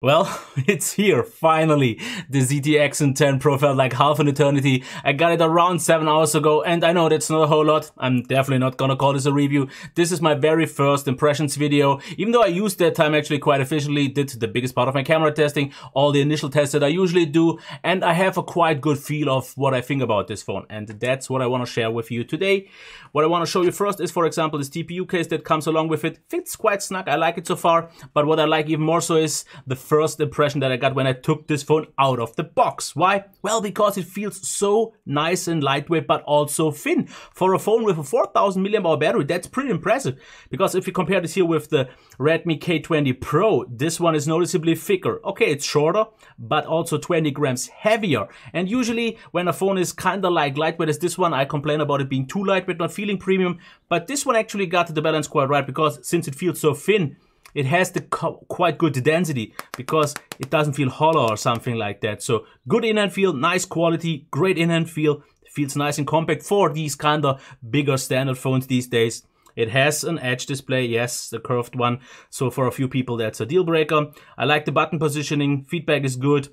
Well, it's here, finally. The ZTE Axon 10 Pro felt like half an eternity. I got it around 7 hours ago, and I know that's not a whole lot. I'm definitely not gonna call this a review. This is my very first impressions video. Even though I used that time actually quite efficiently, did the biggest part of my camera testing, all the initial tests that I usually do, and I have a quite good feel of what I think about this phone. And that's what I wanna share with you today. What I wanna show you first is, for example, this TPU case that comes along with it. Fits quite snug, I like it so far, but what I like even more so is the first impression that I got when I took this phone out of the box. Why? Well, because it feels so nice and lightweight, but also thin. For a phone with a 4000 mAh battery, that's pretty impressive. Because if you compare this here with the Redmi K20 Pro, this one is noticeably thicker. Okay, it's shorter, but also 20 grams heavier. And usually when a phone is kind of like lightweight as this one, I complain about it being too lightweight, not feeling premium. But this one actually got the balance quite right, because since it feels so thin, it has the quite good density, because it doesn't feel hollow or something like that. So good in-hand feel, nice quality, great in-hand feel. Feels nice and compact for these kind of bigger standard phones these days. It has an edge display, yes, the curved one. So for a few people that's a deal breaker. I like the button positioning, feedback is good.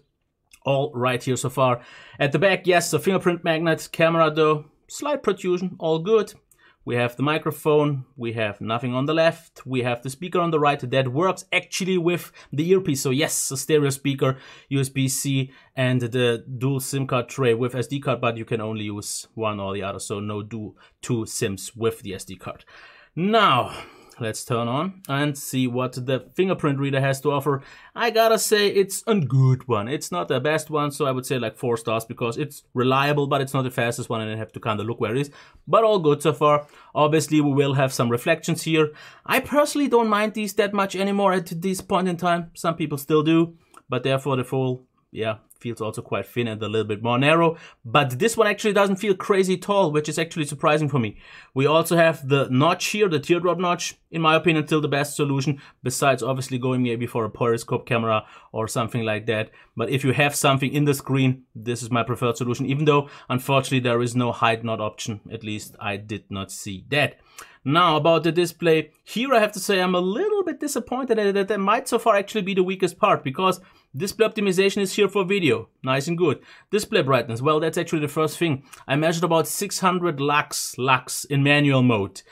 All right here so far. At the back, yes, a fingerprint magnet. Camera though, slight protrusion, all good. We have the microphone, we have nothing on the left, we have the speaker on the right that works actually with the earpiece. So yes, a stereo speaker, USB-C, and the dual SIM card tray with SD card, but you can only use one or the other, so no two SIMs with the SD card. Now, let's turn on and see what the fingerprint reader has to offer. I gotta say, it's a good one. It's not the best one, so I would say like 4 stars, because it's reliable, but it's not the fastest one, and I have to kind of look where it is. But all good so far. Obviously, we will have some reflections here. I personally don't mind these that much anymore at this point in time. Some people still do, but therefore the full, yeah, feels also quite thin and a little bit more narrow. But this one actually doesn't feel crazy tall, which is actually surprising for me. We also have the notch here, the teardrop notch, in my opinion, still the best solution, besides obviously going maybe for a periscope camera or something like that. But if you have something in the screen, this is my preferred solution, even though unfortunately there is no hide knot option. At least I did not see that. Now, about the display, here I have to say I'm a little bit disappointed that that might so far actually be the weakest part, because display optimization is here for video, nice and good. Display brightness, well, that's actually the first thing. I measured about 600 lux in manual mode,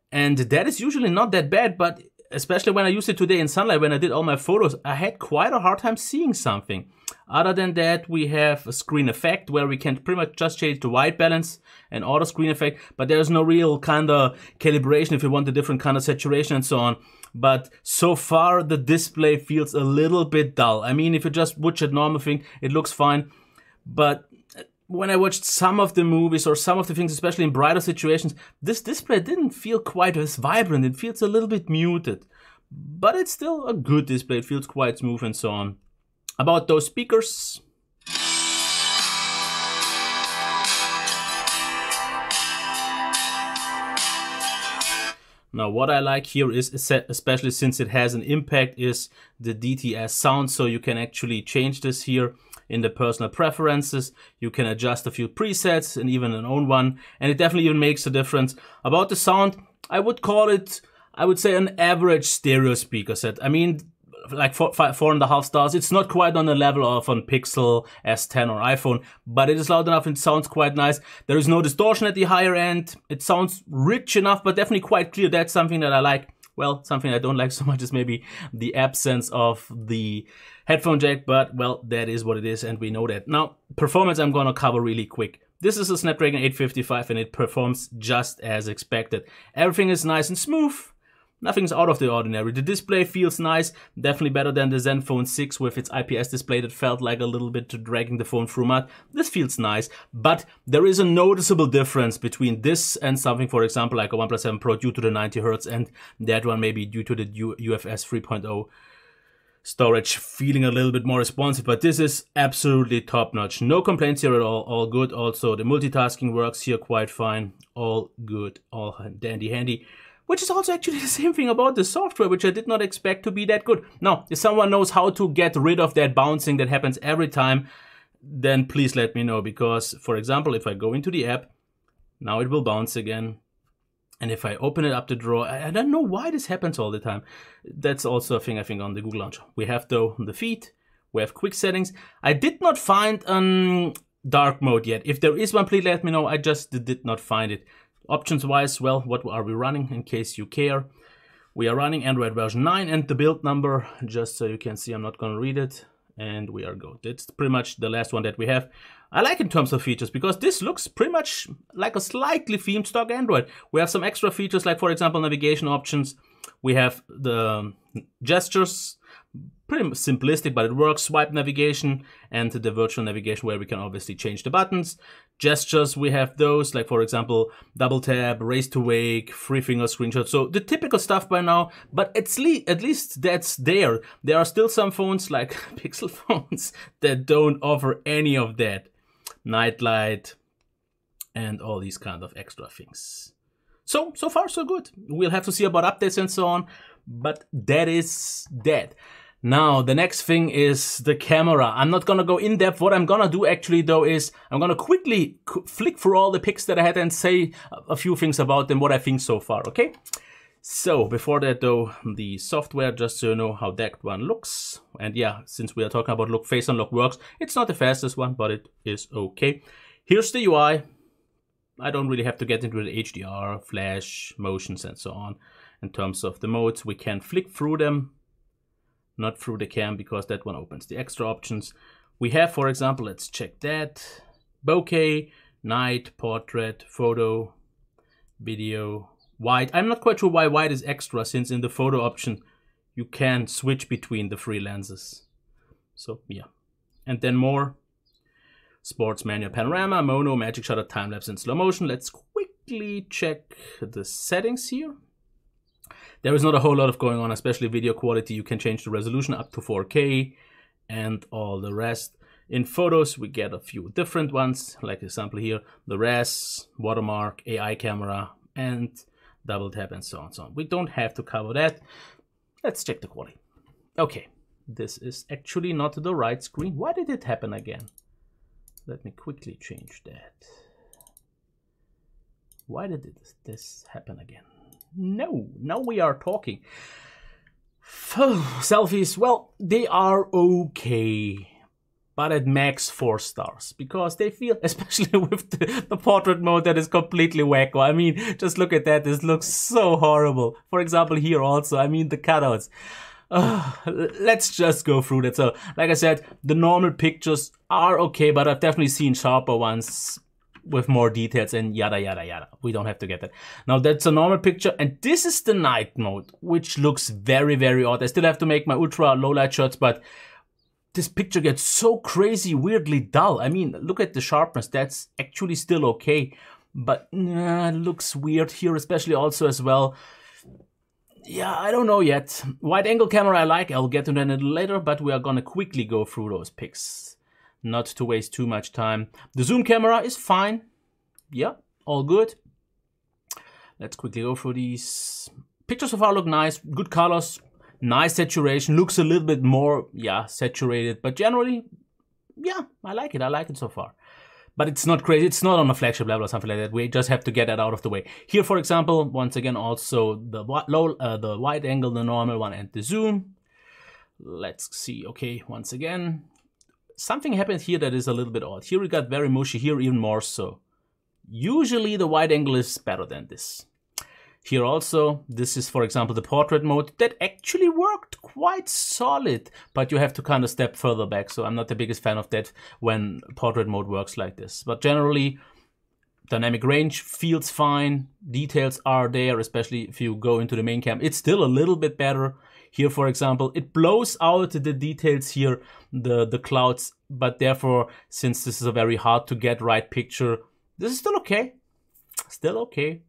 and that is usually not that bad, but especially when I used it today in sunlight, when I did all my photos, I had quite a hard time seeing something. Other than that, we have a screen effect where we can pretty much just change the white balance and auto screen effect, but there's no real kind of calibration if you want a different kind of saturation and so on. But so far, the display feels a little bit dull. I mean, if you just watch a normal thing, it looks fine. But when I watched some of the movies or some of the things, especially in brighter situations, this display didn't feel quite as vibrant. It feels a little bit muted. But it's still a good display. It feels quite smooth and so on. About those speakers, now what I like here is, especially since it has an impact, is the DTS sound. So you can actually change this here in the personal preferences. You can adjust a few presets and even an own one, and it definitely even makes a difference. About the sound, I would call it, I would say, an average stereo speaker set. I mean, like 4.5 stars. It's not quite on the level of an Pixel S10 or iPhone, but it is loud enough and sounds quite nice. There is no distortion at the higher end. It sounds rich enough, but definitely quite clear. That's something that I like. Well, something I don't like so much is maybe the absence of the headphone jack, but well, that is what it is, and we know that. Now, performance I'm gonna cover really quick. This is a Snapdragon 855, and it performs just as expected. Everything is nice and smooth. Nothing's out of the ordinary. The display feels nice, definitely better than the Zenfone 6 with its IPS display that felt like a little bit dragging the phone through mud. This feels nice, but there is a noticeable difference between this and something, for example, like a OnePlus 7 Pro due to the 90 Hz, and that one maybe due to the UFS 3.0 storage feeling a little bit more responsive. But this is absolutely top-notch. No complaints here at all good. Also, the multitasking works here quite fine. All good, all dandy-handy. Which is also actually the same thing about the software, which I did not expect to be that good. Now, if someone knows how to get rid of that bouncing that happens every time, then please let me know. Because, for example, if I go into the app, now it will bounce again. And if I open it up the drawer, I don't know why this happens all the time. That's also a thing I think on the Google Launcher. We have though the feed, we have quick settings. I did not find dark mode yet. If there is one, please let me know. I just did not find it. Options wise, well, what are we running in case you care? We are running Android version 9 and the build number, just so you can see, I'm not gonna read it. And we are good. It's pretty much the last one that we have. I like in terms of features because this looks pretty much like a slightly themed stock Android. We have some extra features like, for example, navigation options. We have the gestures, pretty simplistic, but it works. Swipe navigation and the virtual navigation where we can obviously change the buttons. Gestures, we have those, like for example, double tap, raise to wake, free finger screenshot. So the typical stuff by now, but at least that's there. There are still some phones like Pixel phones that don't offer any of that. Nightlight and all these kind of extra things. So far so good. We'll have to see about updates and so on, but that is that. Now, the next thing is the camera. I'm not gonna go in depth. What I'm gonna do actually though is I'm gonna quickly flick through all the pics that I had and say a few things about them, what I think so far, okay? So before that though, the software, just so you know how that one looks. And yeah, since we are talking about face unlock works, it's not the fastest one, but it is okay. Here's the UI. I don't really have to get into the HDR, flash, motions and so on. In terms of the modes, we can flick through them. Not through the cam because that one opens the extra options. We have, for example, let's check that. Bokeh, night, portrait, photo, video, wide. I'm not quite sure why wide is extra, since in the photo option you can switch between the three lenses. So yeah. And then more. Sports, manual, panorama, mono, magic shutter, time lapse and slow motion. Let's quickly check the settings here. There is not a whole lot of going on, especially video quality. You can change the resolution up to 4K and all the rest. In photos, we get a few different ones, like example here, the res, watermark, AI camera, and double tap and so on. So on. We don't have to cover that. Let's check the quality. Okay, this is actually not the right screen. Why did it happen again? Let me quickly change that. Why did this happen again? No, now we are talking. Selfies, well, they are okay, but at max 4 stars, because they feel, especially with the portrait mode, that is completely wacko. I mean, just look at that. This looks so horrible. For example, here also, I mean, the cutouts. Let's just go through that. So, like I said, the normal pictures are okay, but I've definitely seen sharper ones with more details and yada yada yada. We don't have to get that. Now that's a normal picture, and this is the night mode, which looks very, very odd. I still have to make my ultra low light shots, but this picture gets so crazy, weirdly dull. I mean, look at the sharpness. That's actually still okay, but it looks weird here, especially also as well. Yeah, I don't know yet. Wide angle camera I like. I'll get to that a little later, but we are gonna quickly go through those pics, not to waste too much time. The zoom camera is fine. Yeah, all good. Let's quickly go through these. Pictures so far look nice, good colors, nice saturation, looks a little bit more, yeah, saturated, but generally, yeah, I like it so far. But it's not crazy, it's not on a flagship level or something like that. We just have to get that out of the way. Here, for example, once again, also the wide angle, the normal one, and the zoom. Let's see, okay, once again. Something happened here that is a little bit odd. Here we got very mushy, here even more so. Usually the wide angle is better than this. Here also, this is, for example, the portrait mode that actually worked quite solid, but you have to kind of step further back. So I'm not the biggest fan of that when portrait mode works like this. But generally, dynamic range feels fine. Details are there, especially if you go into the main cam. It's still a little bit better. Here, for example, it blows out the details here, the clouds, but therefore, since this is a very hard to get right picture, this is still okay. Still okay.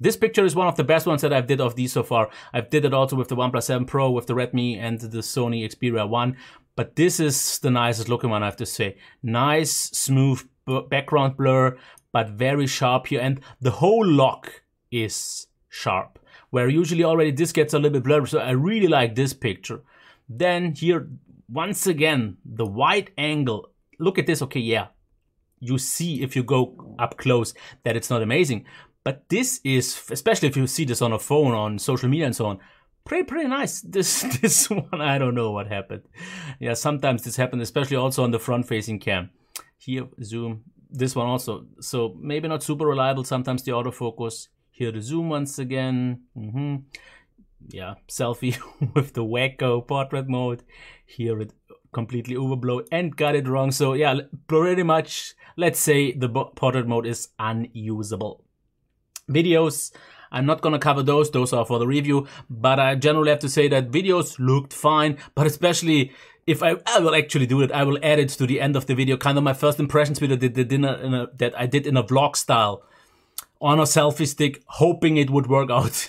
This picture is one of the best ones that I've did of these so far. I've did it also with the OnePlus 7 Pro, with the Redmi and the Sony Xperia 1. But this is the nicest looking one, I have to say. Nice, smooth background blur, but very sharp here. And the whole lock is sharp, where usually already this gets a little bit blurry. So I really like this picture. Then here, once again, the wide angle. Look at this. Okay, yeah. You see if you go up close that it's not amazing. But this is, especially if you see this on a phone, on social media and so on, pretty nice. This one, I don't know what happened. Yeah, sometimes this happens, especially also on the front-facing cam. Here, zoom. This one also. So maybe not super reliable. Sometimes the autofocus. Here the zoom once again. Yeah, selfie with the wacko portrait mode. Here it completely overblow and got it wrong. So yeah, pretty much, let's say the portrait mode is unusable. Videos, I'm not gonna cover those are for the review, but I generally have to say that videos looked fine, but especially if I will actually do it, I will add it to the end of the video, kind of my first impressions video that I did in a vlog style on a selfie stick, hoping it would work out.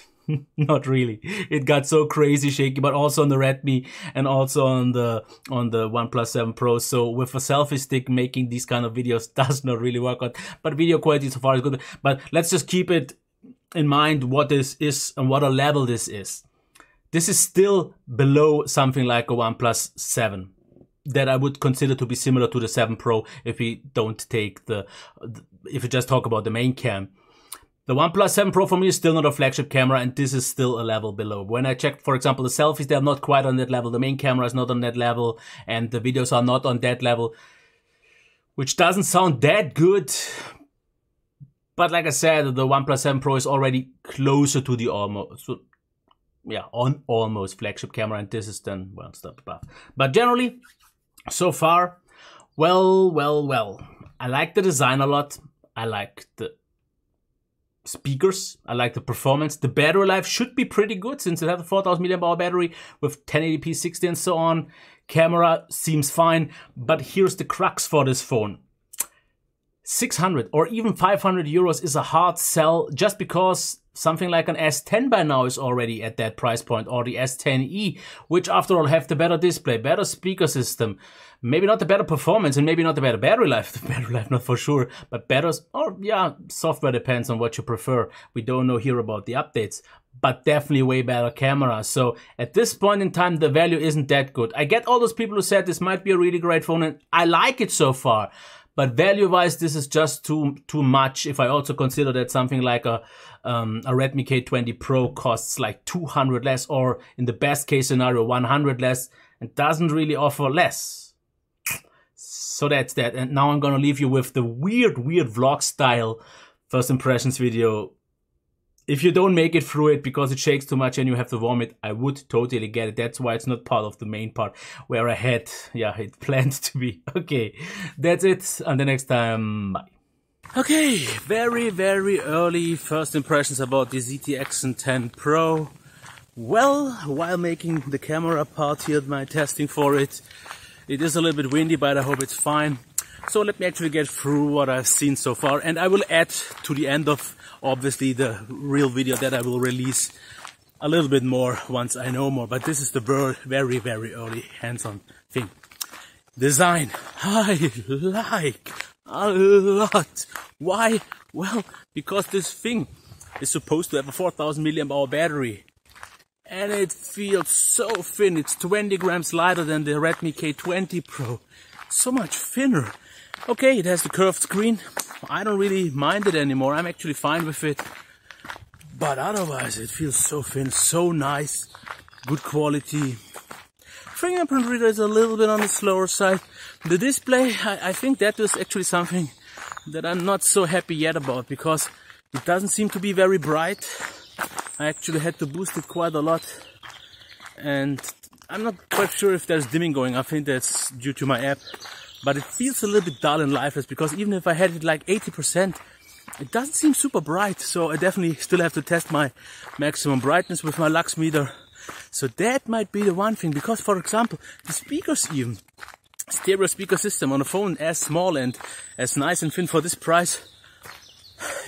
Not really. It got so crazy shaky, but also on the Redmi and also on the OnePlus 7 Pro. So with a selfie stick, making these kind of videos does not really work out. But video quality so far is good. But let's just keep it in mind what this is and what a level this is. This is still below something like a OnePlus 7 that I would consider to be similar to the 7 Pro if we don't take if we just talk about the main cam. The OnePlus 7 Pro for me is still not a flagship camera, and this is still a level below. When I checked, for example, the selfies, they are not quite on that level. The main camera is not on that level, and the videos are not on that level, which doesn't sound that good. But like I said, the OnePlus 7 Pro is already closer to the almost flagship camera, and this is then one step above. But generally, so far, well. I like the design a lot. I like the speakers, I like the performance. The battery life should be pretty good since it has a 4000 mAh battery with 1080p 60 and so on. Camera seems fine, but here's the crux for this phone. 600 or even 500 euros is a hard sell just because something like an S10 by now is already at that price point, or the S10e, which after all have the better display, better speaker system, maybe not the better performance and maybe not the better battery life, not for sure, but better, or yeah, software depends on what you prefer. We don't know here about the updates, but definitely way better camera. So at this point in time, the value isn't that good. I get all those people who said this might be a really great phone, and I like it so far. But value-wise, this is just too much. If I also consider that something like a Redmi K20 Pro costs like 200 less, or in the best case scenario, 100 less, and doesn't really offer less. So that's that. And now I'm gonna leave you with the weird vlog style first impressions video. If you don't make it through it because it shakes too much and you have to vomit, I would totally get it. That's why it's not part of the main part where I had, it planned to be. Okay, that's it. Until next time, bye. Okay, very early first impressions about the ZTE Axon 10 Pro. Well, while making the camera part here, my testing for it, it is a little bit windy, but I hope it's fine. So let me actually get through what I've seen so far, and I will add to the end of obviously the real video that I will release a little bit more once I know more. But this is the very early hands-on thing. Design, I like a lot. Why? Well, because this thing is supposed to have a 4000 mAh battery. And it feels so thin. It's 20 grams lighter than the Redmi K20 Pro. So much thinner. Okay, it has the curved screen. I don't really mind it anymore. I'm actually fine with it. But otherwise, it feels so thin, so nice, good quality. Fingerprint reader is a little bit on the slower side. The display, I think that is actually something that I'm not so happy yet about, because it doesn't seem to be very bright. I actually had to boost it quite a lot. And I'm not quite sure if there's dimming going. I think that's due to my app. But it feels a little bit dull and lifeless, because even if I had it like 80%, it doesn't seem super bright. So I definitely still have to test my maximum brightness with my lux meter. So that might be the one thing, because for example, the speakers even, stereo speaker system on a phone as small and as nice and thin for this price.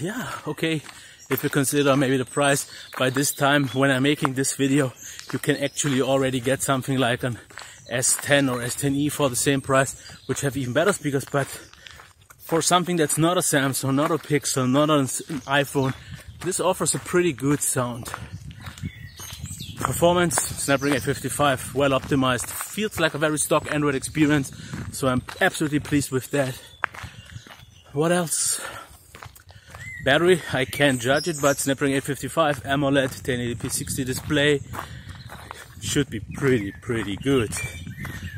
Yeah, okay, if you consider maybe the price, by this time when I'm making this video, you can actually already get something like an S10 or S10e for the same price, which have even better speakers. But for something that's not a Samsung, not a Pixel, not an iPhone, this offers a pretty good sound. Performance, Snapdragon 855, well optimized, feels like a very stock Android experience, so I'm absolutely pleased with that. What else? Battery, I can't judge it, but Snapdragon 855 AMOLED 1080p 60 display should be pretty good.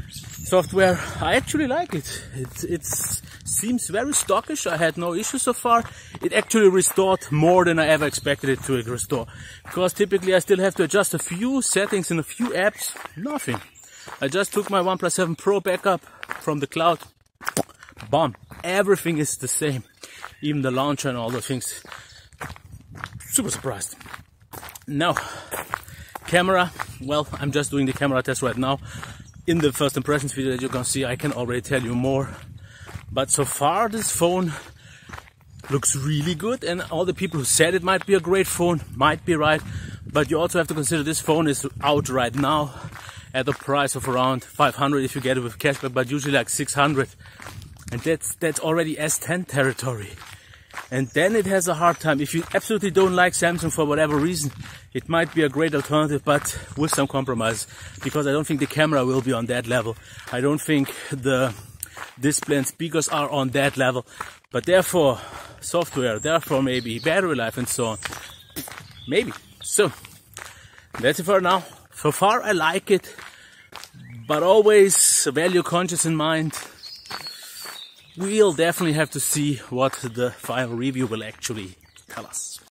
Software, I actually like it. It seems very stockish. I had no issues so far. It actually restored more than I ever expected it to restore. Because typically I still have to adjust a few settings in a few apps. Nothing. I just took my OnePlus 7 Pro backup from the cloud. Bomb. Everything is the same. Even the launcher and all those things. Super surprised. Now, camera. Well, I'm just doing the camera test right now. In the first impressions video that you can see, I can already tell you more. But so far, this phone looks really good. And all the people who said it might be a great phone might be right. But you also have to consider this phone is out right now at a price of around 500 if you get it with cashback, but usually like 600. And that's already S10 territory. And then it has a hard time. If you absolutely don't like Samsung for whatever reason, it might be a great alternative, but with some compromise. Because I don't think the camera will be on that level. I don't think the display and speakers are on that level. But therefore, software, therefore maybe battery life and so on. Maybe. So, that's it for now. So far I like it, but always value conscious in mind. We'll definitely have to see what the final review will actually tell us.